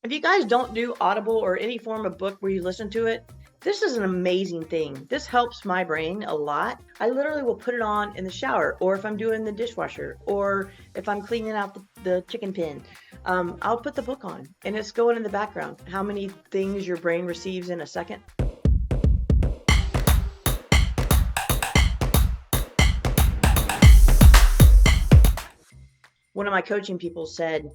If you guys don't do Audible or any form of book where you listen to it, this is an amazing thing. This helps my brain a lot. I literally will put it on in the shower, or if I'm doing the dishwasher, or if I'm cleaning out the chicken pen. I'll put the book on and it's going in the background. How many things your brain receives in a second? One of my coaching people said,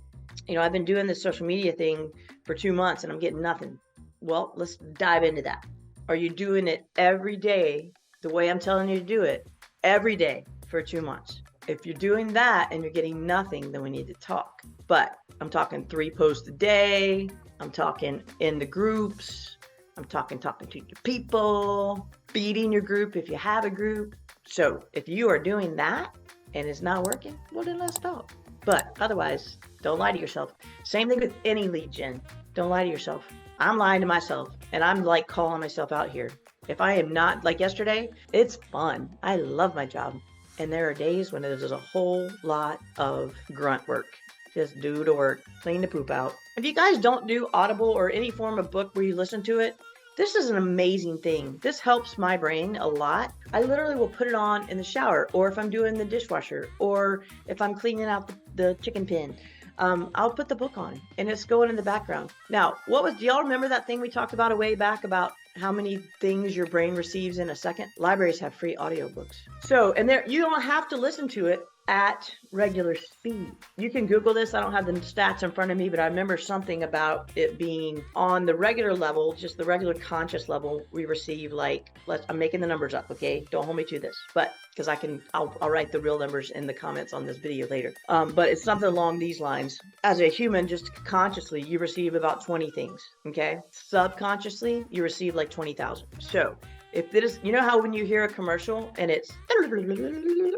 I've been doing this social media thing for 2 months and I'm getting nothing. Well, let's dive into that. Are you doing it every day the way I'm telling you to do it every day for 2 months? If you're doing that and you're getting nothing, then we need to talk. But I'm talking 3 posts a day. I'm talking in the groups. I'm talking to your people, feeding your group if you have a group. So if you are doing that and it's not working, well, then let's talk. But otherwise, don't lie to yourself. Same thing with any lead gen. Don't lie to yourself. I'm lying to myself and I'm like calling myself out here. If I am not, like yesterday, it's fun. I love my job. And there are days when there's a whole lot of grunt work. Just do the work, clean the poop out. If you guys don't do Audible or any form of book where you listen to it, this is an amazing thing. This helps my brain a lot. I literally will put it on in the shower, or if I'm doing the dishwasher, or if I'm cleaning out the chicken pen. I'll put the book on and it's going in the background. Now, do y'all remember that thing we talked about a way back about how many things your brain receives in a second? Libraries have free audiobooks. So, and there, you don't have to listen to it at regular speed. You can Google this. I don't have the stats in front of me, but I remember something about it being on the regular level, just the regular conscious level. We receive I'm making the numbers up, okay? Don't hold me to this, but because I'll write the real numbers in the comments on this video later. But it's something along these lines. As a human, just consciously, you receive about 20 things, okay? Subconsciously, you receive like 20,000. So if it is, you know how when you hear a commercial and it's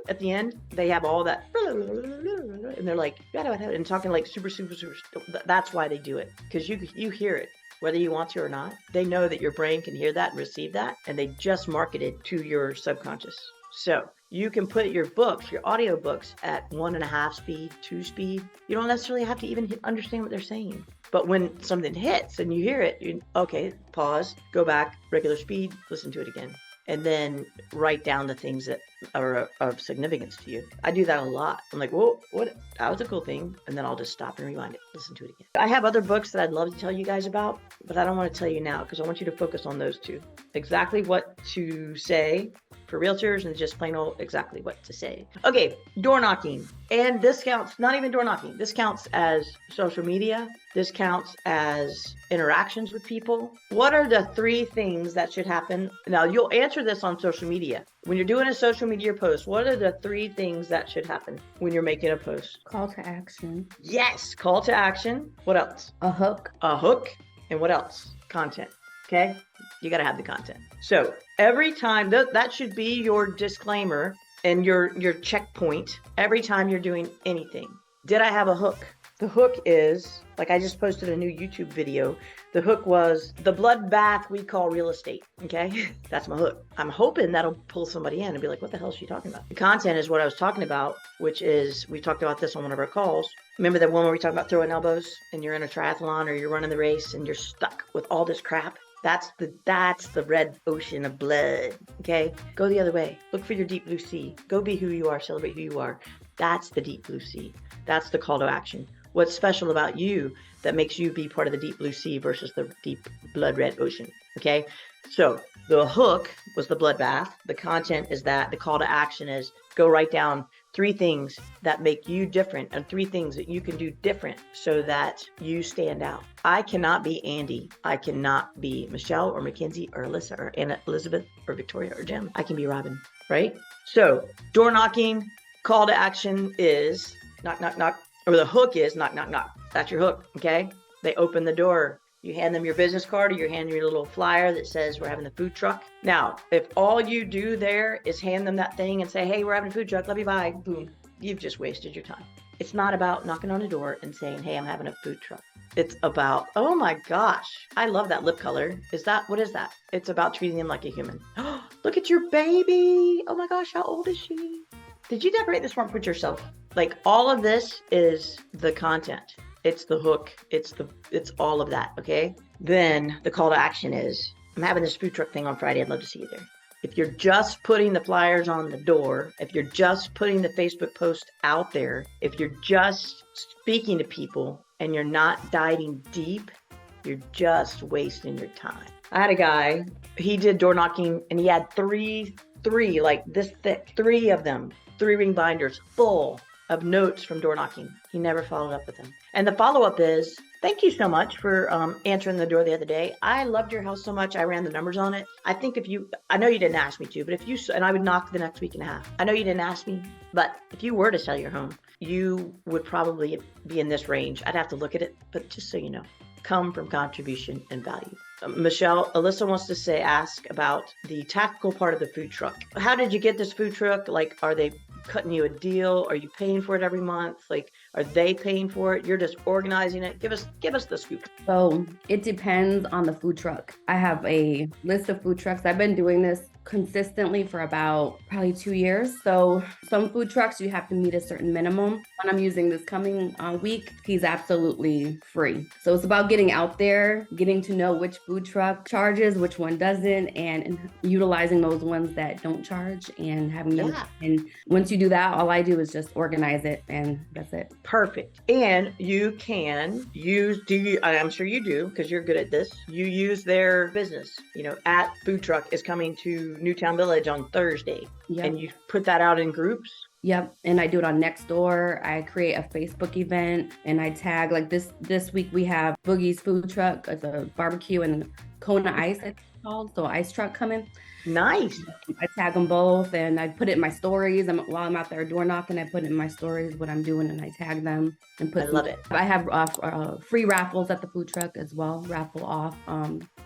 at the end, they have all that, and they're like, and talking like super, that's why they do it. Because you hear it, whether you want to or not. They know that your brain can hear that and receive that, and they just market it to your subconscious. So you can put your books, your audio books at 1.5 speed, 2 speed. You don't necessarily have to even understand what they're saying. But when something hits and you hear it, okay, pause, go back, regular speed, listen to it again. And then write down the things that are of significance to you. I do that a lot. I'm like, whoa, what? That was a cool thing. And then I'll just stop and rewind it, listen to it again. I have other books that I'd love to tell you guys about, but I don't want to tell you now because I want you to focus on those 2. Exactly what to say for realtors and just plain old exactly what to say. Okay, door knocking. And this counts, not even door knocking. This counts as social media. This counts as interactions with people. What are the 3 things that should happen? Now, you'll answer this on social media. When you're doing a social media post, what are the 3 things that should happen when you're making a post? Call to action. Yes, call to action. What else? A hook. A hook. And what else? Content. Okay? You got to have the content. So every time, that should be your disclaimer and your checkpoint every time you're doing anything. Did I have a hook? The hook is, like I just posted a new YouTube video. The hook was the bloodbath we call real estate. Okay, that's my hook. I'm hoping that'll pull somebody in and be like, what the hell is she talking about? The content is what I was talking about, which is, we talked about this on one of our calls. Remember that one where we talked about throwing elbows and you're in a triathlon or you're running the race and you're stuck with all this crap? That's the red ocean of blood. Okay, go the other way. Look for your deep blue sea. Go be who you are. Celebrate who you are. That's the deep blue sea. That's the call to action. What's special about you that makes you be part of the deep blue sea versus the deep blood red ocean? Okay, so the hook was the bloodbath. The content is that. The call to action is go write down 3 things that make you different and 3 things that you can do different so that you stand out. I cannot be Andy. I cannot be Michelle or Mackenzie or Alyssa or Anna, Elizabeth or Victoria or Jim. I can be Robin, right? So door knocking, call to action is knock, knock, knock. Or the hook is knock, knock, knock. That's your hook, okay? They open the door. You hand them your business card or you hand them your little flyer that says we're having a food truck. Now, if all you do there is hand them that thing and say, hey, we're having a food truck, love you, bye, boom, you've just wasted your time. It's not about knocking on a door and saying, hey, I'm having a food truck. It's about, oh my gosh, I love that lip color. What is that? It's about treating them like a human. Look at your baby. Oh my gosh, how old is she? Did you decorate this front porch yourself? Like all of this is the content. It's the hook. It's all of that. Okay. Then the call to action is, I'm having this food truck thing on Friday. I'd love to see you there. If you're just putting the flyers on the door, if you're just putting the Facebook post out there, if you're just speaking to people and you're not diving deep, you're just wasting your time. I had a guy, he did door knocking, and he had three like this thick, three of them, 3-ring binders full of notes from door knocking. He never followed up with them. And the follow-up is, thank you so much for answering the door the other day. I loved your house so much. I ran the numbers on it. I think I know you didn't ask me to, but and I would knock the next week and a half. I know you didn't ask me, but if you were to sell your home, you would probably be in this range. I'd have to look at it, but just so you know, come from contribution and value. Michelle, Alyssa wants to ask about the tactical part of the food truck. How did you get this food truck? Like, are they cutting you a deal? Are you paying for it every month? Like, are they paying for it? You're just organizing it. Give us the scoop. So it depends on the food truck. I have a list of food trucks. I've been doing this consistently for about probably 2 years. So some food trucks, you have to meet a certain minimum. When I'm using this coming week, he's absolutely free. So it's about getting out there, getting to know which food truck charges, which one doesn't, and utilizing those ones that don't charge and having them. Yeah. And once you do that, all I do is just organize it, and that's it. Perfect. And you can use, I'm sure you do, because you're good at this. You use their business, at food truck is coming to Newtown Village on Thursday. Yep. And you put that out in groups. Yep. And I do it on Nextdoor. I create a Facebook event and I tag, like this week we have Boogie's food truck. It's a barbecue and Kona Ice, it's called. So ice truck coming. Nice. I tag them both and I put it in my stories. While I'm out there door knocking, I put it in my stories what I'm doing and I tag them and put. I love it. I have free raffles at the food truck as well. Raffle off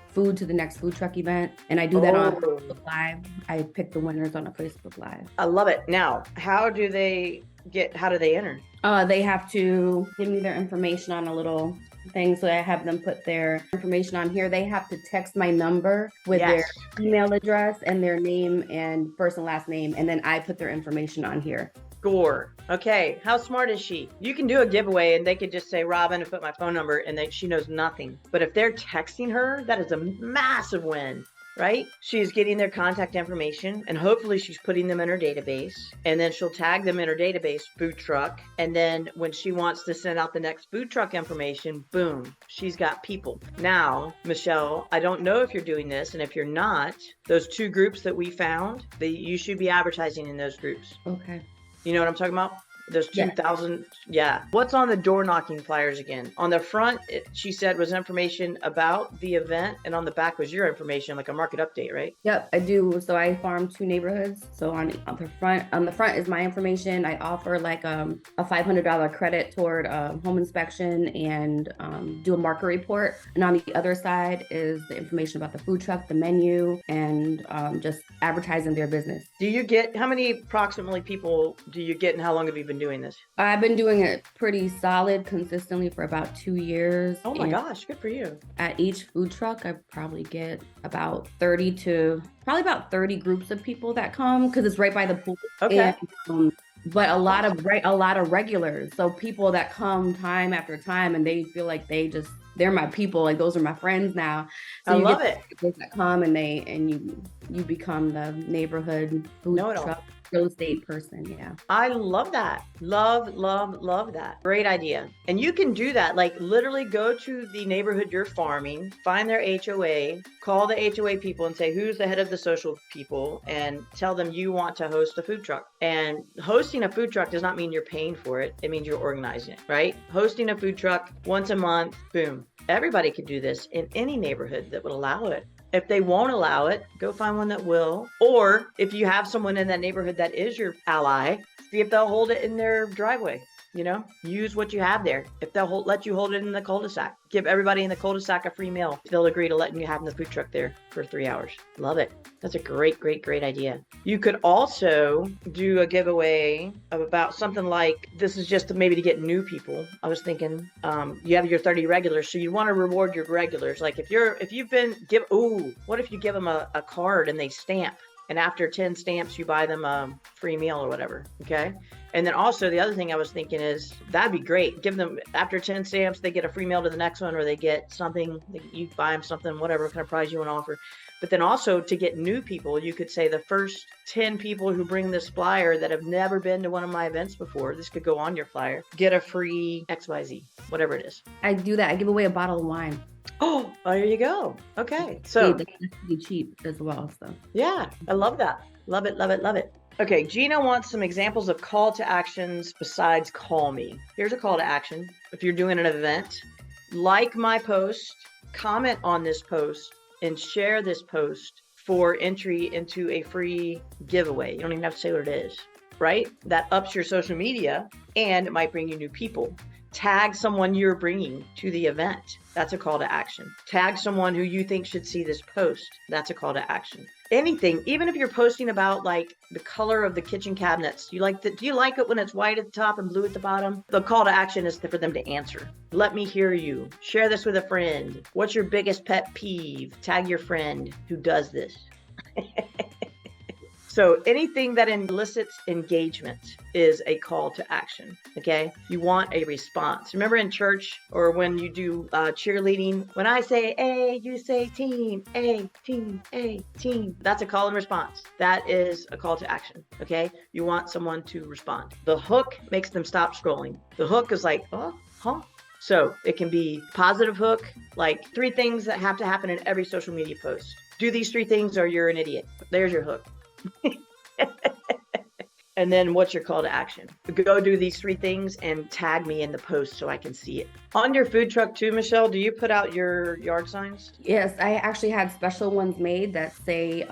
food to the next food truck event, and I do that on Facebook Live. I pick the winners on a Facebook Live. I love it. Now, how do they enter? They have to give me their information on a little thing, so I have them put their information on here. They have to text my number with their email address and their name and first and last name, and then I put their information on here. Score. Okay, how smart is she? You can do a giveaway and they could just say Robin and put my phone number and she knows nothing. But if they're texting her, that is a massive win, right? She's getting their contact information and hopefully she's putting them in her database, and then she'll tag them in her database, food truck. And then when she wants to send out the next food truck information, boom, she's got people. Now, Michelle, I don't know if you're doing this, and if you're not, those 2 groups that we found, you should be advertising in those groups. Okay. You know what I'm talking about? There's 2,000. Yeah. What's on the door knocking flyers again? On the front, she said, was information about the event, and on the back was your information, like a market update, right? Yep, I do. So I farm 2 neighborhoods. So on the front is my information. I offer like a $500 credit toward home inspection and do a market report. And on the other side is the information about the food truck, the menu, and just advertising their business. How many approximately people do you get, and how long have you been doing this? I've been doing it pretty solid consistently for about 2 years. Oh my gosh, good for you. At each food truck, I probably get about 30 groups of people that come because it's right by the pool. Okay. And, but a lot of regulars. So people that come time after time and they feel like they're my people, like those are my friends now. So I love it. That come and you become the neighborhood food truck real estate person. Yeah. I love that. Love that. Great idea. And you can do that. Like literally go to the neighborhood you're farming, find their HOA, call the HOA people and say, who's the head of the social people, and tell them you want to host a food truck. And hosting a food truck does not mean you're paying for it. It means you're organizing it, right? Hosting a food truck once a month, boom. Everybody could do this in any neighborhood that would allow it. If they won't allow it, go find one that will. Or if you have someone in that neighborhood that is your ally, see if they'll hold it in their driveway. Use what you have there. If they'll let you hold it in the cul-de-sac, give everybody in the cul-de-sac a free meal. They'll agree to letting you have the food truck there for 3 hours. Love it. That's a great idea. You could also do a giveaway of about something like, this is just maybe to get new people. I was thinking, you have your 30 regulars, so you want to reward your regulars. Like what if you give them a card and they stamp? And after 10 stamps, you buy them a free meal or whatever. Okay. And then also the other thing I was thinking is that'd be great. Give them after 10 stamps, they get a free meal to the next one, or they get something, you buy them something, whatever kind of prize you want to offer. But then also to get new people, you could say the first 10 people who bring this flyer that have never been to one of my events before, this could go on your flyer, get a free XYZ, whatever it is. I do that. I give away a bottle of wine. Oh, there you go. Okay. So It's pretty cheap as well. So yeah, I love that. Love it, love it, love it. Okay, Gina wants some examples of call to actions besides call me. Here's a call to action. If you're doing an event, like my post, comment on this post, and share this post for entry into a free giveaway. You don't even have to say what it is, right? That ups your social media and it might bring you new people. Tag someone you're bringing to the event. That's a call to action. Tag someone who you think should see this post. That's a call to action. Anything, even if you're posting about like the color of the kitchen cabinets, do you like it when it's white at the top and blue at the bottom? The call to action is for them to answer. Let me hear you. Share this with a friend. What's your biggest pet peeve? Tag your friend who does this. So anything that elicits engagement is a call to action, okay? You want a response. Remember in church or when you do cheerleading, when I say A, you say team, A, team, A, team. That's a call and response. That is a call to action, okay? You want someone to respond. The hook makes them stop scrolling. The hook is like, oh, huh? So it can be positive hook, like 3 things that have to happen in every social media post. Do these 3 things or you're an idiot. There's your hook. And then what's your call to action? Go do these 3 things and tag me in the post so I can see it. On your food truck too, Michelle, do you put out your yard signs? yes, I actually had special ones made that say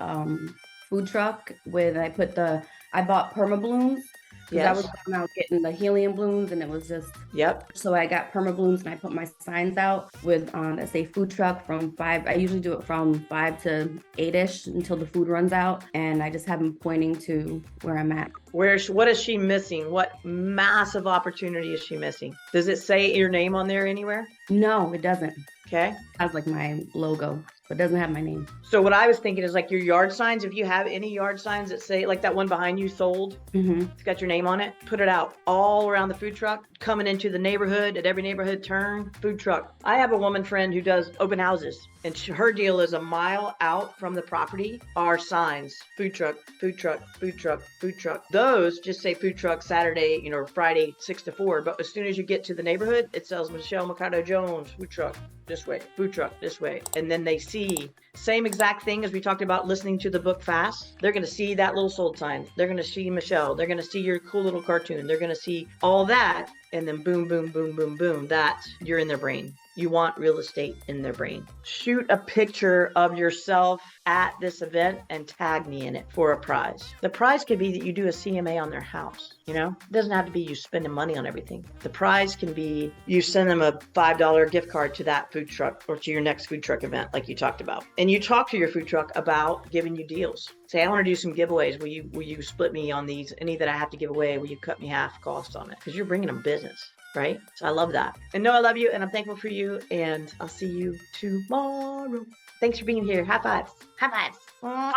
food truck with I bought perma blooms. Because I was going out getting the helium blooms and it was just, Yep. so I got perma blooms and I put my signs out with that say food truck from 5. I usually do it from 5 to 8ish until the food runs out, and I just have them pointing to where I'm at. What is she missing? What massive opportunity is she missing? Does it say your name on there anywhere? No, it doesn't. Okay. It has like my logo, but it doesn't have my name. So what I was thinking is like your yard signs, if you have any yard signs that say like that one behind you sold, it's got your name on it, put it out all around the food truck, coming into the neighborhood, at every neighborhood turn, food truck. I have a woman friend who does open houses, and her deal is a mile out from the property are signs, food truck, food truck, food truck, food truck. Those just say food truck Saturday, Friday 6 to 4. But as soon as you get to the neighborhood, it says Michelle Mercado Jones, food truck this way, food truck this way. And then they see same exact thing as we talked about listening to the book fast. They're going to see that little sold sign. They're going to see Michelle. They're going to see your cool little cartoon. They're going to see all that. And then boom, boom, boom, boom, boom. That's you're in their brain. You want real estate in their brain. Shoot a picture of yourself at this event and tag me in it for a prize. The prize could be that you do a CMA on their house. It doesn't have to be you spending money on everything. The prize can be you send them a $5 gift card to that food truck or to your next food truck event like you talked about. And you talk to your food truck about giving you deals. Say, I want to do some giveaways. Will you split me on these? Any that I have to give away, will you cut me half cost on it? Because you're bringing them business. Right? So I love that. And no, I love you and I'm thankful for you. And I'll see you tomorrow. Thanks for being here. High fives. High fives. Mwah.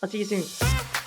I'll see you soon.